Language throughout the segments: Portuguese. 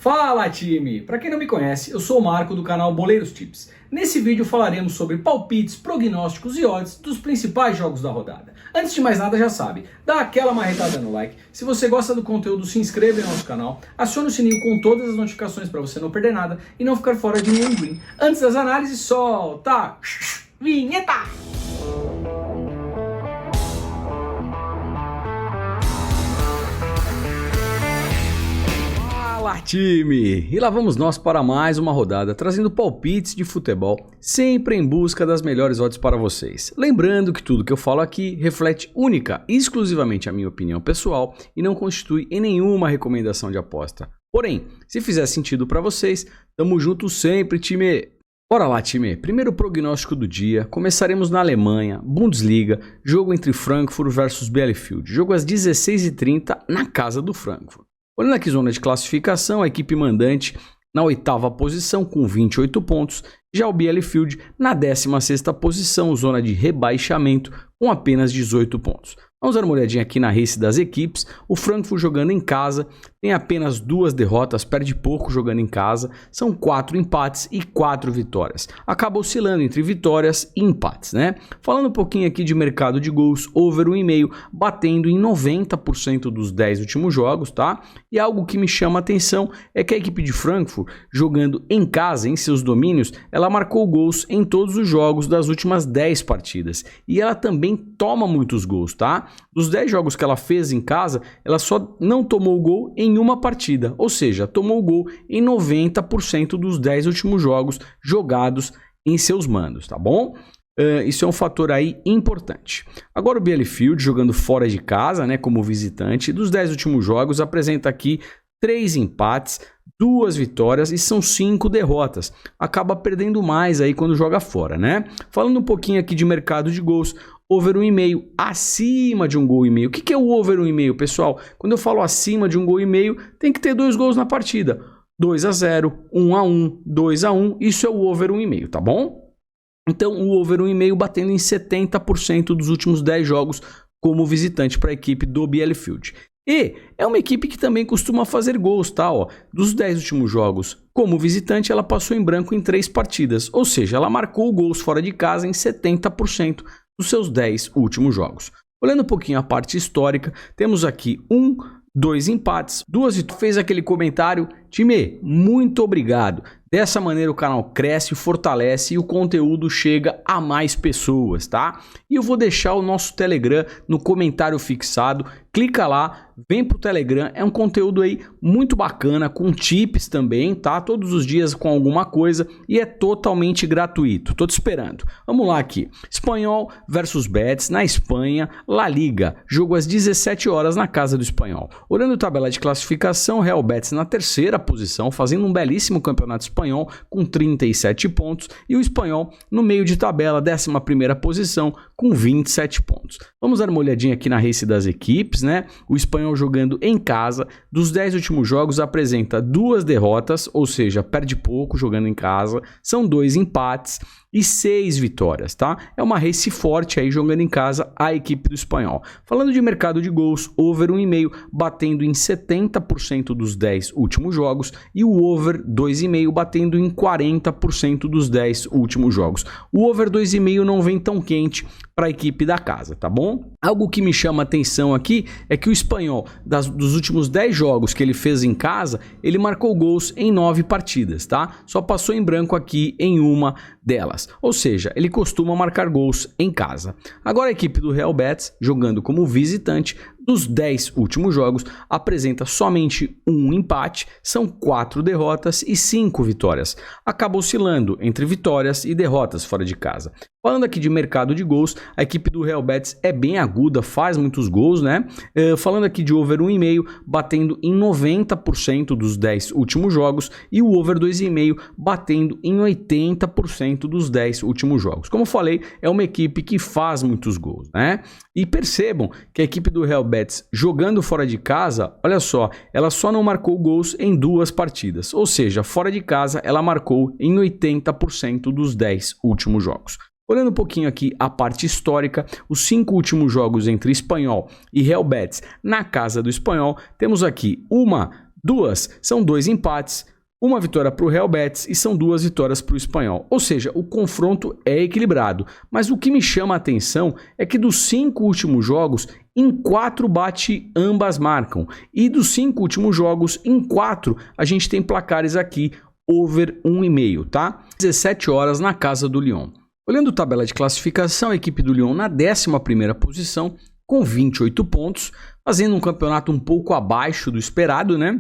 Fala time! Para quem não me conhece, eu sou o Marco do canal Boleiros Tips. Nesse vídeo falaremos sobre palpites, prognósticos e odds dos principais jogos da rodada. Antes de mais nada, já sabe, dá aquela marretada no like. Se você gosta do conteúdo, se inscreva no nosso canal, acione o sininho com todas as notificações para você não perder nada e não ficar fora de nenhum green. Antes das análises, solta! Vinheta! Fala time! E lá vamos nós para mais uma rodada, trazendo palpites de futebol, sempre em busca das melhores odds para vocês. Lembrando que tudo que eu falo aqui reflete única e exclusivamente a minha opinião pessoal e não constitui em nenhuma recomendação de aposta. Porém, se fizer sentido para vocês, tamo junto sempre, time! Bora lá, time! Primeiro prognóstico do dia, começaremos na Alemanha, Bundesliga, jogo entre Frankfurt versus Bielefeld, jogo às 16h30 na casa do Frankfurt. Olhando aqui zona de classificação, a equipe mandante na 8ª posição com 28 pontos, já o Bielefeld na 16ª posição, zona de rebaixamento com apenas 18 pontos. Vamos dar uma olhadinha aqui na race das equipes. O Frankfurt jogando em casa tem apenas 2 derrotas, perde pouco jogando em casa, são 4 empates e 4 vitórias. Acaba oscilando entre vitórias e empates, né? Falando um pouquinho aqui de mercado de gols, over 1,5, batendo em 90% dos 10 últimos jogos, tá? E algo que me chama a atenção é que a equipe de Frankfurt, jogando em casa, em seus domínios, ela marcou gols em todos os jogos das últimas 10 partidas. E ela também toma muitos gols, tá? Dos 10 jogos que ela fez em casa, ela só não tomou gol em uma partida, ou seja, tomou gol em 90% dos 10 últimos jogos jogados em seus mandos, tá bom? Isso é um fator aí importante. Agora o Bielefeld jogando fora de casa, né, como visitante, dos 10 últimos jogos apresenta aqui 3 empates, 2 vitórias e são 5 derrotas. Acaba perdendo mais aí quando joga fora, né? Falando um pouquinho aqui de mercado de gols, over 1,5, acima de 1,5 gol. O que é o over 1,5, pessoal? Quando eu falo acima de 1,5 gol, tem que ter 2 gols na partida. 2-0, 1-1, 2-1, isso é o over 1,5, tá bom? Então o over 1,5 batendo em 70% dos últimos 10 jogos como visitante para a equipe do Bielefeld. E é uma equipe que também costuma fazer gols, tá? Ó, dos 10 últimos jogos, como visitante, ela passou em branco em 3 partidas. Ou seja, ela marcou gols fora de casa em 70% dos seus 10 últimos jogos. Olhando um pouquinho a parte histórica, temos aqui 2 empates, 2 vitórias. Fez aquele comentário, time, muito obrigado. Dessa maneira o canal cresce, fortalece e o conteúdo chega a mais pessoas, tá? E eu vou deixar o nosso Telegram no comentário fixado. Clica lá, vem pro Telegram, é um conteúdo aí muito bacana, com tips também, tá? Todos os dias com alguma coisa e é totalmente gratuito. Tô te esperando. Vamos lá aqui. Espanhol versus Betis na Espanha, La Liga. Jogo às 17 horas na casa do Espanhol. Olhando a tabela de classificação, Real Betis na 3ª posição, fazendo um belíssimo campeonato espanhol com 37 pontos e o Espanhol no meio de tabela, 11ª posição com 27 pontos. Vamos dar uma olhadinha aqui na race das equipes, né? O Espanhol jogando em casa, dos 10 últimos jogos apresenta 2 derrotas, ou seja, perde pouco jogando em casa, são 2 empates e 6 vitórias, tá? É uma race forte aí jogando em casa a equipe do Espanhol. Falando de mercado de gols, over 1,5 batendo em 70% dos 10 últimos jogos e o over 2,5 batendo em 40% dos 10 últimos jogos. O over 2,5 não vem tão quente para a equipe da casa, tá bom? Algo que me chama a atenção aqui é que o Espanhol, dos últimos 10 jogos que ele fez em casa, ele marcou gols em 9 partidas, tá? Só passou em branco aqui em uma delas. Ou seja, ele costuma marcar gols em casa. Agora a equipe do Real Betis, jogando como visitante, dos 10 últimos jogos, apresenta somente 1 empate, são 4 derrotas e 5 vitórias. Acaba oscilando entre vitórias e derrotas fora de casa. Falando aqui de mercado de gols, a equipe do Real Betis é bem aguda, faz muitos gols, né? Falando aqui de over 1,5, batendo em 90% dos 10 últimos jogos e o over 2,5 batendo em 80% dos 10 últimos jogos. Como eu falei, é uma equipe que faz muitos gols, né? E percebam que a equipe do Real Betis jogando fora de casa, olha só, ela só não marcou gols em 2 partidas, ou seja, fora de casa ela marcou em 80% dos 10 últimos jogos. Olhando um pouquinho aqui a parte histórica, os 5 últimos jogos entre Espanhol e Real Betis na casa do Espanhol, temos aqui uma 2 são 2 empates, uma vitória para o Real Betis e são 2 vitórias para o Espanhol. Ou seja, o confronto é equilibrado. Mas o que me chama a atenção é que dos 5 últimos jogos, em 4 bate ambas marcam. E dos 5 últimos jogos, em 4 a gente tem placares aqui over 1,5, tá? 17 horas na casa do Lyon. Olhando a tabela de classificação, a equipe do Lyon na 11ª posição com 28 pontos, fazendo um campeonato um pouco abaixo do esperado, né?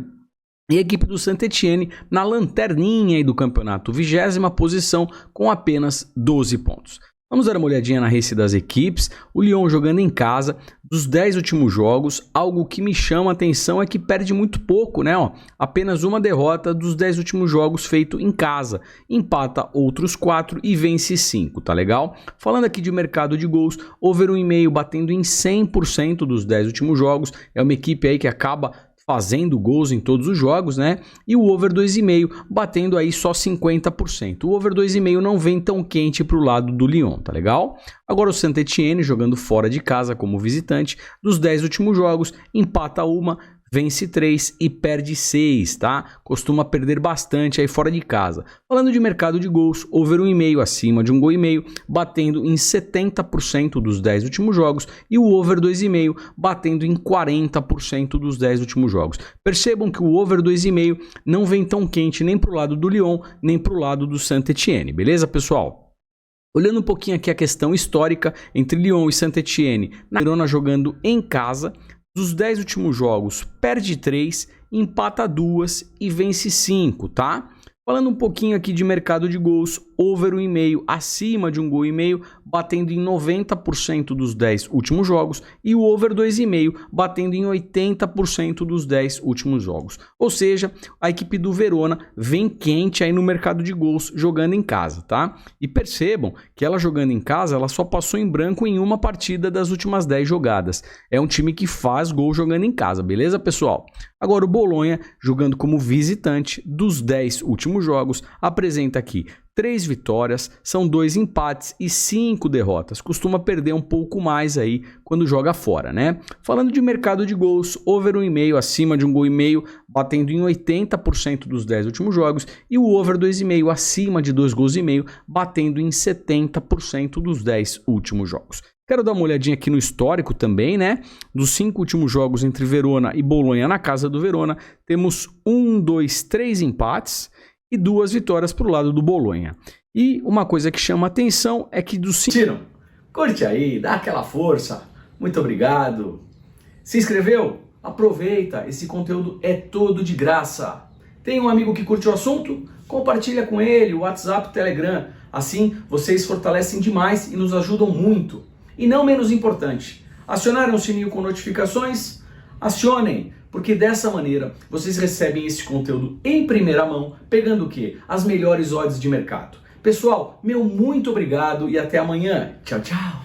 E a equipe do Saint-Étienne na lanterninha aí do campeonato, 20ª posição com apenas 12 pontos. Vamos dar uma olhadinha na race das equipes. O Lyon jogando em casa, dos 10 últimos jogos, algo que me chama a atenção é que perde muito pouco, né? Apenas uma derrota dos 10 últimos jogos feito em casa. Empata outros 4 e vence 5, tá legal? Falando aqui de mercado de gols, over 1,5 batendo em 100% dos 10 últimos jogos. É uma equipe aí que acaba fazendo gols em todos os jogos, né? E o over 2,5 batendo aí só 50%. O over 2,5 não vem tão quente para o lado do Lyon, tá legal? Agora o Saint-Étienne jogando fora de casa como visitante, dos 10 últimos jogos, empata uma, vence 3 e perde 6, tá? Costuma perder bastante aí fora de casa. Falando de mercado de gols, over 1,5 acima de 1,5 gol, batendo em 70% dos 10 últimos jogos e o over 2,5 batendo em 40% dos 10 últimos jogos. Percebam que o over 2,5 não vem tão quente nem pro lado do Lyon, nem pro lado do Saint-Étienne, beleza, pessoal? Olhando um pouquinho aqui a questão histórica entre Lyon e Saint-Étienne, na Verona jogando em casa, dos 10 últimos jogos, perde 3, empata 2 e vence 5, tá? Falando um pouquinho aqui de mercado de gols, over 1,5 acima de 1,5 gol, batendo em 90% dos 10 últimos jogos e o over 2,5 batendo em 80% dos 10 últimos jogos. Ou seja, a equipe do Verona vem quente aí no mercado de gols jogando em casa, tá? E percebam que ela jogando em casa, ela só passou em branco em uma partida das últimas 10 jogadas. É um time que faz gol jogando em casa, beleza, pessoal? Agora o Bolonha, jogando como visitante dos 10 últimos jogos, apresenta aqui 3 vitórias, são 2 empates e 5 derrotas. Costuma perder um pouco mais aí quando joga fora, né? Falando de mercado de gols, over 1,5 acima de 1,5 gol, batendo em 80% dos 10 últimos jogos e o over 2,5 acima de 2,5 gols, batendo em 70% dos 10 últimos jogos. Quero dar uma olhadinha aqui no histórico também, né? Dos 5 últimos jogos entre Verona e Bolonha na casa do Verona, temos 1, 2, 3 empates e 2 vitórias para o lado do Bolonha. E uma coisa que chama atenção é que dos 5... Curte aí, dá aquela força. Muito obrigado. Se inscreveu? Aproveita, esse conteúdo é todo de graça. Tem um amigo que curte o assunto? Compartilha com ele, o WhatsApp, Telegram. Assim, vocês fortalecem demais e nos ajudam muito. E não menos importante, acionaram o sininho com notificações? Acionem, porque dessa maneira vocês recebem esse conteúdo em primeira mão, pegando o quê? As melhores odds de mercado. Pessoal, meu muito obrigado e até amanhã. Tchau, tchau.